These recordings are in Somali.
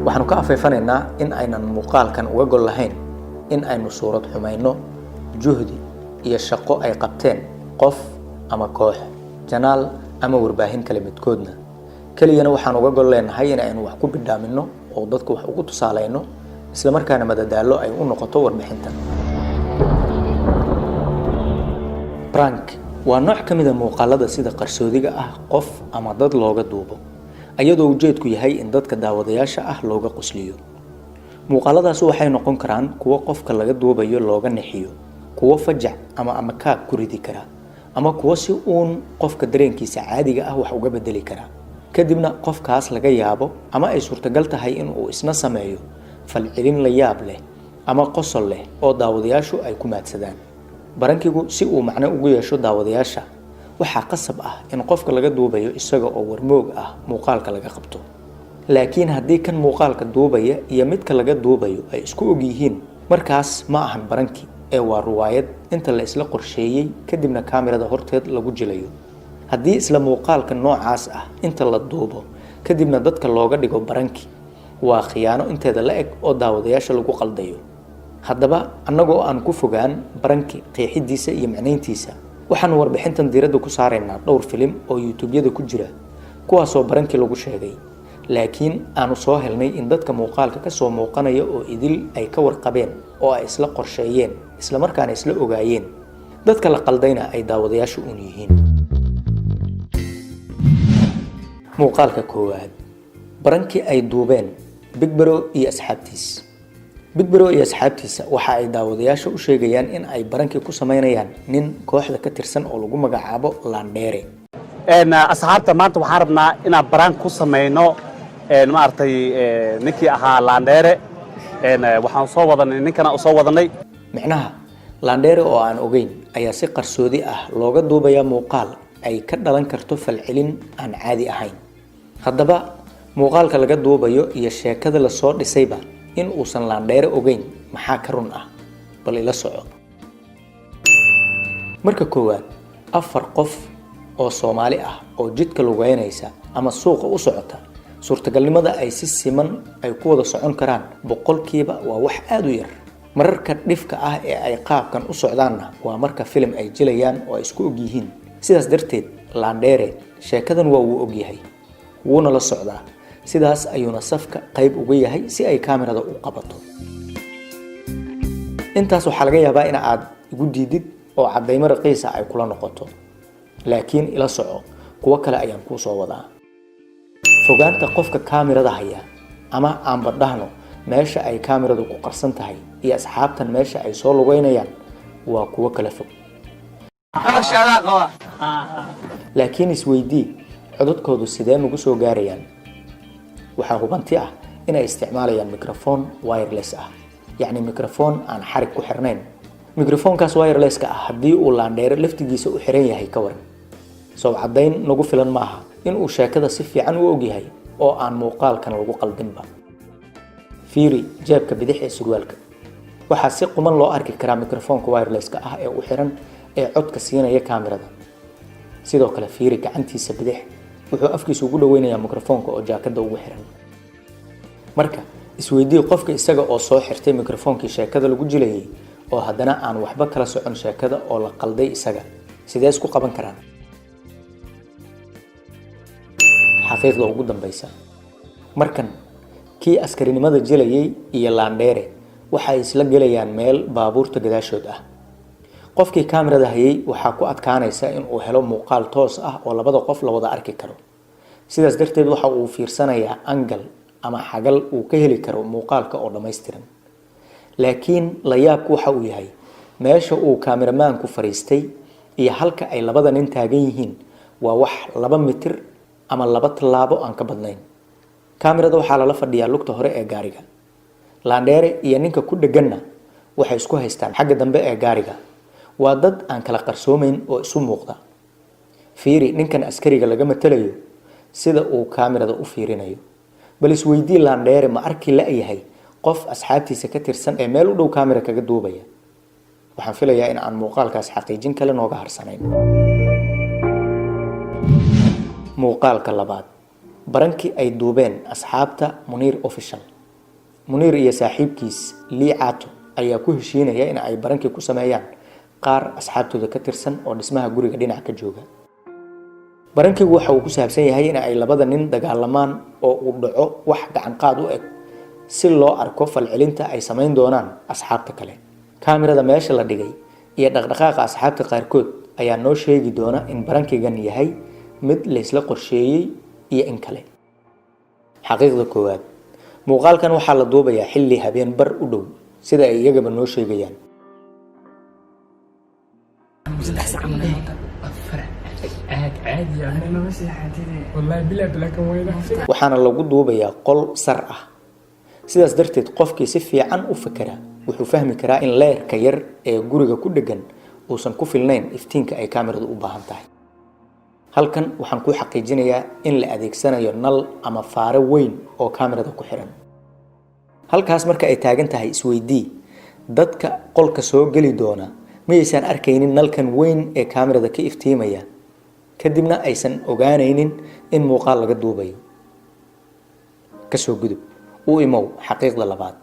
waxaanu ka afeefanaynaa in aynan muuqaalkan uga gol lahayn in aynu suurad xumayno juhdi iyo shaqo ay qabteen qof ama koox janaal ama warbaahin kale midkoodna keliyana waxaan uga gol leenahay in aynu wax ku bidhaamino oo dadku wax ugu tusaalayno isla markaana madadaalo ay u noqoto warbixintan. Prank waa nooc ka mid ah muuqaalada sida qarsoodiga ah qof ama dad looga duubo ayadoo ujeedku yahay in dadka daawadayaasha ah looga qosliyo. muuqaaladaas waxay noqon karaan kuwo qofka laga duubayo looga nixiyo, kuwo fajac ama kaag ku ridi kara, ama kuwo si uun qofka dareenkiisa caadiga ah wax uga bedeli kara. kadibna qofkaas laga yaabo ama ay suurtagal tahay in uu isna sameeyo falcelin la yaab leh ama qosol leh oo daawadayaashu ay ku maadsadaan. barankigu si uu macno ugu yeesho daawadayaasha waxaa qasab ah in qofka laga duubayo isaga oo warmoog ah muuqaalka laga qabto. laakiin haddii kan muuqaalka duubaya iyo midka laga duubayo ay isku og yihiin, markaas ma ahan baranki ee waa ruwaayad inta la isla qorsheeyay kadibna kaamirada horteed lagu jilayo. haddii isla muuqaalka noocaas ah inta la duubo kadibna dadka looga dhigo baranki, waa khiyaano inteeda la eg oo daawadayaasha lagu qaldayo. haddaba annagoo aan ku fogaan baranki qeexidiisa iyo macnayntiisa, waxaan warbixintan diiradda ku saaraynaa dhowr filim oo YouTube-yada ku jira kuwaasoo baranki lagu sheegay, laakiin aanu soo helnay in dadka muuqaalka ka soo muuqanaya oo idil ay ka warqabeen oo ay isla qorsheeyeen isla markaana isla ogaayeen. dadka la qaldayna ay daawadayaashu uun yihiin. muuqaalka koowaad, baranki ay duubeen Big Bro iyo asxaabtiisa. Big Bro iyo asxaabtiisa waxa ay daawadayaasha u sheegayaan in ay baranki ku sameynayaan nin kooxda ka tirsan oo lagu magacaabo Landere. asxaabta maanta waxaan rabnaa inaan barank ku sameyno maartay ninkii ahaa Landere. waxaan soo wadanay ninkana soo wadanay. micnaha Landere oo aan ogeyn ayaa si qarsoodi ah looga duubaya muuqaal ay ka dhalan karto falcelin aan caadi ahayn. haddaba muuqaalka laga duubayo iyo sheekada la soo dhisayba in uusan Landere ogeyn maxaa ka run ah, bal ila soco. marka koowaad, 4 qof oo Soomaali ah oo jidka lugeynaysa ama suuqa u socota, suurtagalnimada ay si siman ay ku wada socon karaan boqolkiiba waa wax aad u yar. mararka dhifka ah ee ay qaabkan u socdaanna waa marka filim ay jilayaan oo ay isku og yihiin. sidaas darteed Landere sheekadan waa uu og yahay, wuuna la socdaa, sidaas ayuuna safka qayb uga yahay si ay kaamirada u qabato. intaas waxaa laga yaabaa in aad igu diidid oo cadaymo raqiisa ay kula noqoto, laakiin ila soco, kuwa kale ayaan kuu soo wadaa. fogaanta qofka kaamirada haya ama aan badhahno meesha ay kaamiradu ku qarsan tahay iyo asxaabtan meesha ay soo lugeynayaan waa kuwa kala fog. laakiin isweydii, codadkoodu sidee nugu soo gaarayaan? waxaa hubanti ah inay isticmaalayaan microphone wireless ah, yacni microphone aan xarig ku xirnayn. microphonekaas wireless-ka ah haddii uu Landere laftigiisa u xiran yahay ka waran, soo cadayn nagu filan maaha in uu sheekada si fiican u og yahay oo aan muuqaalkan lagu qaldinba. fiiri jeebka bidix ee surwaalka, waxaa si quman loo arki karaa microphone-ka wireless-ka ah ee u xiran ee codka siinaya kaamirada. sidoo kale fiiri gacantiisa bidix, wuxuu afkiisa ugu dhaweynayaa microphone-ka oo jaakada ugu xiran. marka isweydii, qofka isaga oo soo xirtay microphone-kii sheekada lagu jilayay oo haddana aan waxba kala socon sheekada oo la qalday isaga, sidee isku qaban karaan? xaqiiqda ugu dambaysa, markan kii askarinimada jilayay iyo Landere waxay isla gelayaan meel baabuurta gadaashood ah. qofkii kaamirada hayay waxaa ku adkaanaysa in uu helo muuqaal toos ah oo labada qof la wada arki karo. sidaas darteed waxa uu fiirsanayaa angle ama xagal uu ka heli karo muuqaalka oo dhammaystiran. laakiin la yaabku waxa uu yahay meesha uu kaamiramanku fariistay iyo halka ay labada nin taagan yihiin waa wax 2 mitir ama 2 tallaabo aan ka badnayn. kaamirada waxaa lala fadhiyaa lugta hore ee gaariga. Landere iyo ninka ku dhaganna waxay isku haystaan xagga dambe ee gaariga. waa dad aan kala qarsoomayn oo isu muuqda. fiiri ninkan askariga laga matalayo sida uu kaamirada u fiirinayo. bal isweydii, Landere ma arki la yahay qof asxaabtiisa ka tirsan ee meel u dhow kaamira kaga duubaya? waxaan filayaa in aan muuqaalkaas xaqiijin kale nooga harsanayn. muuqaalka labaad, baranki ay duubeen asxaabta Munir Official. Muniir iyo saaxiibkiis Lee Caato ayaa ku heshiinaya in ay barankii ku sameeyaan qaar asxaabtooda ka tirsan oo dhismaha guriga dhinac ka jooga. Barankigu waxa uu ku saabsan yahay in ay labada nin dagaalamaan oo uu dhaco wax gacan qaad u eg si loo arko falcelinta ay sameyn doonaan asxaabta kale. Kaamirada meesha la dhigay iyo dhaqdhaqaaqa asxaabta qaarkood ayaa noo sheegi doona in barankigan yahay mid la isla qorsheeyay iyo in kale. Xaqiiqda koowaad, muuqaalkan waxaa la duubayaa xilli habeen bar u dhow sida ay iyagaba noo sheegayaan. waxaana lagu duubayaa qol sar ah. sidaas darteed qofkii si fiican u fakera wuxuu fahmi karaa in leerka yar ee guriga ku dhegan uusan ku filnayn iftiinka ay kaamiradu u baahan tahay. halkan waxaan ku xaqiijinayaa in la adeegsanayo nal ama faare weyn oo kaamirada ku xiran. halkaas marka ay taagan tahay isweydii, dadka qolka soo geli doona miyaysan arkaynin nalkan weyn ee kaamirada ka iftiimaya, kadibna aysan ogaanaynin in muuqaal laga duubayo. kasoo gudub u imow xaqiiqda labaad.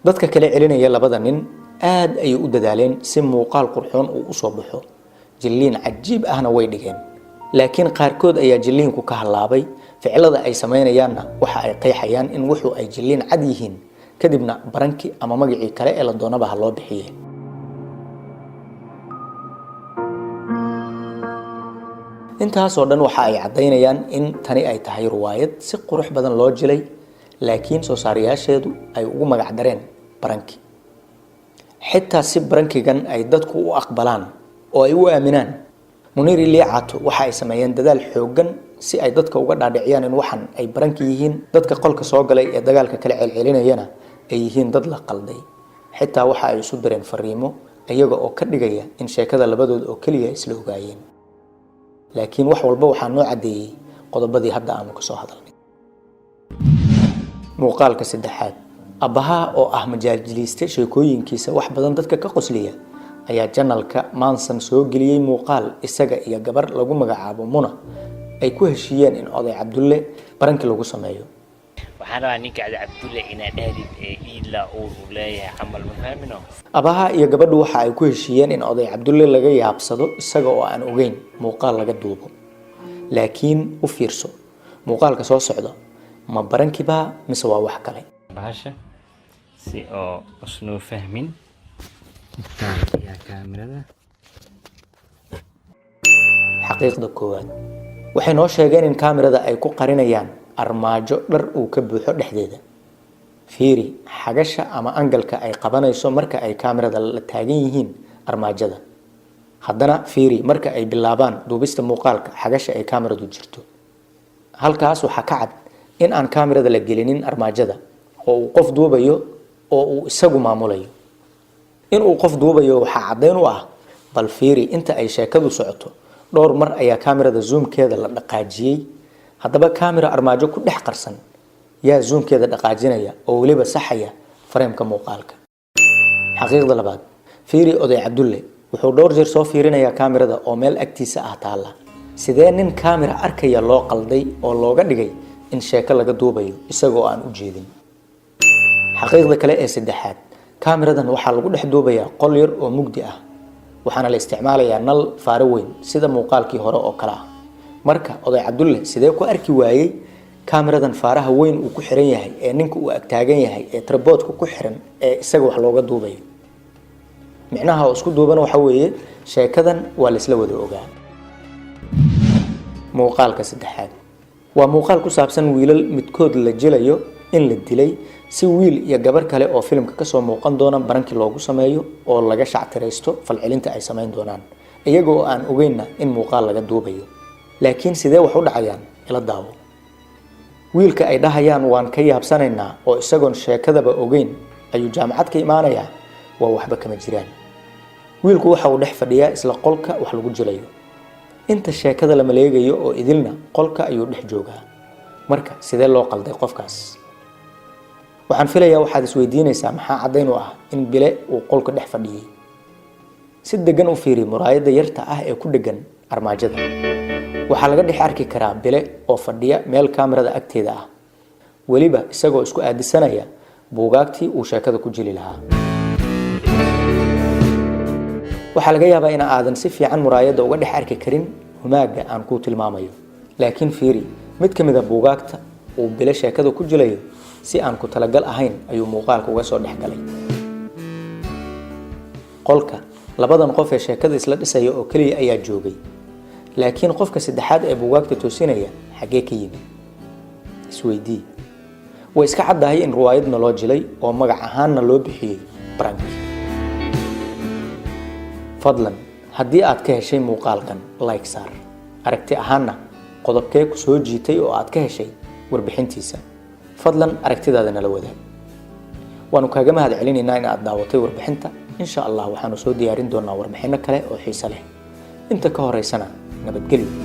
dadka kale celinaya labada nin aad ayay u dadaaleen si muuqaal qurxoon uu u soo baxo. jilliin cajiib ahna way dhigeen, laakiin qaarkood ayaa jilliinku ka halaabay. ficilada ay sameynayaanna waxa ay qeexayaan in wuxuu ay jilliin cad yihiin, kadibna baranki ama magacii kale ee la doonaba ha loo bixiyay. intaasoo dhan waxa ay caddaynayaan in tani ay tahay riwaayad si qurux badan loo jilay, laakiin soo saarayaasheedu ay ugu magac dareen baranki. xitaa si barankigan ay dadku u aqbalaan oo ay u aaminaan, Muniir iyo Lee Caato waxa ay sameeyeen dadaal xooggan si ay dadka uga dhaadhiciyaan in waxan ay baranki yihiin. dadka qolka soo galay ee dagaalka kala celcelinayana ay yihiin dad la qalday. xitaa waxa ay isu direen fariimo iyaga oo ka dhigaya in sheekada labadood oo kaliya isla ogaayeen. laakiin wax walba waxaa noo cadeeyay qodobadii hadda aanu ka soo hadalnay. muuqaalka saddexaad, abaha oo ah majaajiliiste sheekooyinkiisa wax badan dadka ka qosliya ayaa janalka Manson soo geliyay muuqaal isaga iyo gabar lagu magacaabo Muna ay ku heshiiyeen in oday Cabdulle baranki lagu sameeyo. waxaan rabaa ninka Cabdulle inaa dhahdid ila uu leeyahay camal ma fahmino. abaha iyo gabadhu waxa ay ku heshiiyeen in oday Cabdulle laga yaabsado isaga oo aan ogeyn muuqaal laga duubo. laakiin u fiirso, muuqaalka soo socda ma baranki baa mise waa wax kale. bahasha si oo usnoo fahmin ya kaamirada. xaqiiqda koowaad, waxay noo sheegeen in kaamirada ay ku qarinayaan armaajo dhar uu ka buuxo dhexdeeda. fiiri xagasha ama angalka ay qabanayso marka ay kaamirada la taagan yihiin armaajada. haddana fiiri marka ay bilaabaan duubista muuqaalka xagasha ay kaamiradu jirto. halkaas waxaa ka cad in aan kaamirada la gelinin armaajada oo uu qof duubayo oo uu isagu maamulayo. in uu qof duubayo waxaa caddayn u ah, bal fiiri inta ay sheekadu socoto dhowr mar ayaa kaamirada zoomkeeda la dhaqaajiyay. haddaba kaamira armaajo ku dhex qarsan yaa zoomkeeda dhaqaajinaya oo weliba saxaya fareemka muuqaalka. xaqiiqda labaad, fiiri oday Cabdulle wuxuu dhowr jeer soo fiirinayaa kaamirada oo meel agtiisa ah taala. sidee nin kaamira arkaya loo qalday oo looga dhigay in sheeko laga duubayo isagoo aan u jeedin. xaqiiqda kale ee saddexaad, kaamiradan waxaa lagu dhex duubayaa qol yar oo mugdi ah, waxaana la isticmaalayaa nal faare weyn sida muuqaalkii hore oo kale ah. marka oday Cabdulle sidee ku arki waayay kaamiradan faaraha weyn uu ku xiran yahay ee ninka uu agtaagan yahay ee traboodka ku xiran ee isaga wax looga duubayo. micnaha oo isku duuban waxa weeye sheekadan waa la isla wada ogaa. muuqaalka saddexaad waa muuqaal ku saabsan wiilal midkood la jilayo in la dilay si wiil iyo gabar kale oo filimka ka soo muuqan doona baranki loogu sameeyo oo laga shactiraysto falcelinta ay sameyn doonaan iyaga oo aan ogeynna in muuqaal laga duubayo. laakiin sidee wax u dhacayaan ila daawo. wiilka ay dhahayaan waan ka yaabsanaynaa oo isagoon sheekadaba ogeyn ayuu jaamacad ka imaanayaa waa waxba kama jiraan. wiilku waxa uu dhex fadhiyaa isla qolka wax lagu jilayo. inta sheekada la maleegayo oo idilna qolka ayuu dhex joogaa. marka sidee loo qalday qofkaas? waxaan filayaa waxaad isweydiinaysaa maxaa caddayn u ah in bile uu qolka dhex fadhiyay. si degan u fiiri muraayada yarta ah ee ku dhegan armaajada. waxaa laga dhex arki karaa bile oo fadhiya meel kaamirada agteeda ah, weliba isagoo isku aadisanaya buugaagtii uu sheekada ku jili lahaa. waxaa laga yaabaa in aadan si fiican muraayadda uga dhex arki karin humaaga aan ku tilmaamayo, laakiin fiiri, mid ka mid ah buugaagta uu Bile sheekada ku jilayo si aan ku talagal ahayn ayuu muuqaalka uga soo dhex galay. qolka labadan qof ee sheekada isla dhisaya oo kaliya ayaa joogay, laakiin qofka saddexaad ee buugaagta toosinaya xagee ka yimid? isweydii. way iska caddahay in riwaayadna loo jilay oo magac ahaanna loo bixiyey prank. fadlan haddii aad ka heshay muuqaalkan like saar, aragti ahaanna qodobkee ku soo jiitay oo aad ka heshay warbixintiisa, fadlan aragtidaada nala wadaag. waanu kaaga mahad celinaynaa in aad daawatay warbixinta. insha Allah waxaanu soo diyaarin doonaa warbixino kale oo xiiso leh. inta ka horeysana nabadgelyo.